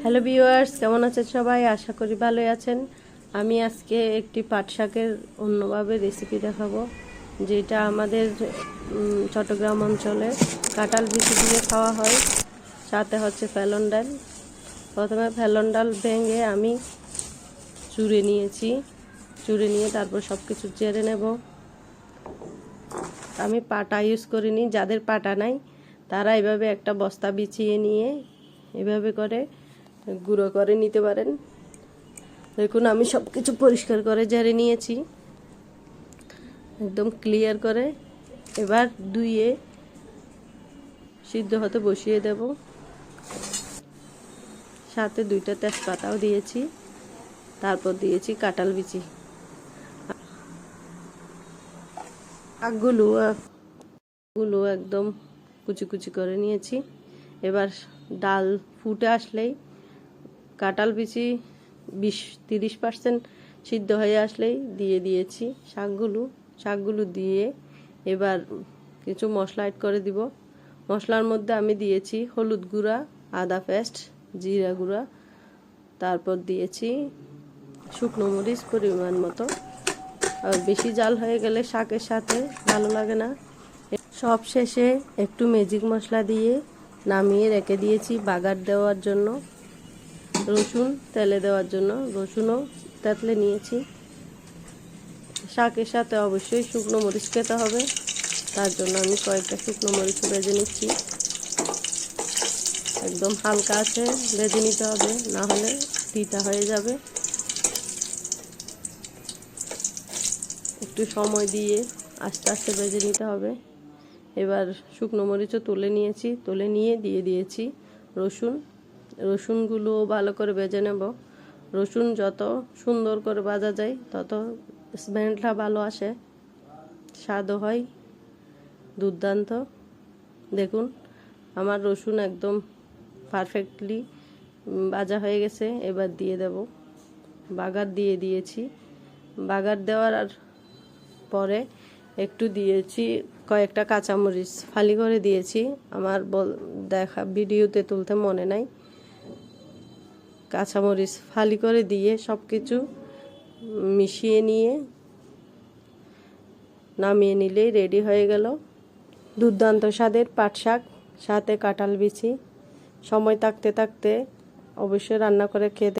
Hello viewers, কেমন আছেন সবাই? আশা করি ভালোই আছেন। আমি আজকে একটি পাট শাকের অন্যভাবে রেসিপি দেখাবো, যেটা আমাদের চট্টগ্রাম অঞ্চলে কাঁঠাল বিচি দিয়ে খাওয়া হয়। সাথে হচ্ছে ফেলন ডাল। প্রথমে ফেলন ডাল ভেঙে আমি চুড়ে নিয়েছি। চুড়ে নিয়ে তারপর সব কিছু চেড়ে নেব। আমি পাটা ইউজ করিনি, যাদের পাটা নাই তারা এভাবে একটা বস্তা বিছিয়ে নিয়ে এভাবে করে গুঁড়ো করে নিতে পারেন। দেখুন, আমি সব কিছু পরিষ্কার করে ঝেড়ে নিয়েছি একদম ক্লিয়ার করে। এবার ধুয়ে সিদ্ধ হতে বসিয়ে দেব। সাথে 2টা তেজপাতাও দিয়েছি, তারপর দিয়েছি কাঁঠাল বিচি। শাকগুলো একদম কুচি কুচি করে নিয়েছি। এবার ডাল ফুটে আসলেই কাঁঠাল বিচি 20-30% সিদ্ধ হয়ে আসলেই দিয়ে দিয়েছি শাকগুলো দিয়ে এবার কিছু মশলা অ্যাড করে দিব। মশলার মধ্যে আমি দিয়েছি হলুদ গুঁড়া, আদা পেস্ট, জিরা গুঁড়া, তারপর দিয়েছি শুকনো মরিচ পরিমাণ মতো। আর বেশি জাল হয়ে গেলে শাকের সাথে ভালো লাগে না। সব শেষে একটু ম্যাজিক মশলা দিয়ে নামিয়ে রেখে দিয়েছি বাগার দেওয়ার জন্য। রসুন তেলে দেওয়ার জন্য রসুনও তেতলে নিয়েছি। শাকের সাথে অবশ্যই শুকনো মরিচ খেতে হবে, তার জন্য আমি কয়েকটা শুকনো মরিচ ভেজে নিচ্ছি। একদম হালকা আছে ভেজে নিতে হবে, না হলে তিতা হয়ে যাবে। একটু সময় দিয়ে আস্তে আস্তে ভেজে নিতে হবে। এবার শুকনো মরিচও তুলে নিয়েছি, তুলে নিয়ে দিয়ে দিয়েছি রসুনগুলো ভালো করে ভেজে নেব। রসুন যত সুন্দর করে ভাজা যায় তত স্মেলটা ভালো আসে, স্বাদও হয় দুর্দান্ত। দেখুন, আমার রসুন একদম পারফেক্টলি ভাজা হয়ে গেছে। এবার দিয়ে দেব বাগার দিয়ে দিয়েছি। বাগার দেওয়ার পরে একটু দিয়েছি কয়েকটা কাঁচামরিচ ফালি করে দিয়েছি। আমার দেখা ভিডিওতে তুলতে মনে নাই। কাঁচামরিচ ফালি করে দিয়ে সব কিছু মিশিয়ে নিয়ে নামিয়ে নিলেই রেডি হয়ে গেল দুর্দান্ত স্বাদের পাট শাক সাথে কাঁঠাল বিচি। সময় থাকতে থাকতে অবশ্যই রান্না করে খেয়ে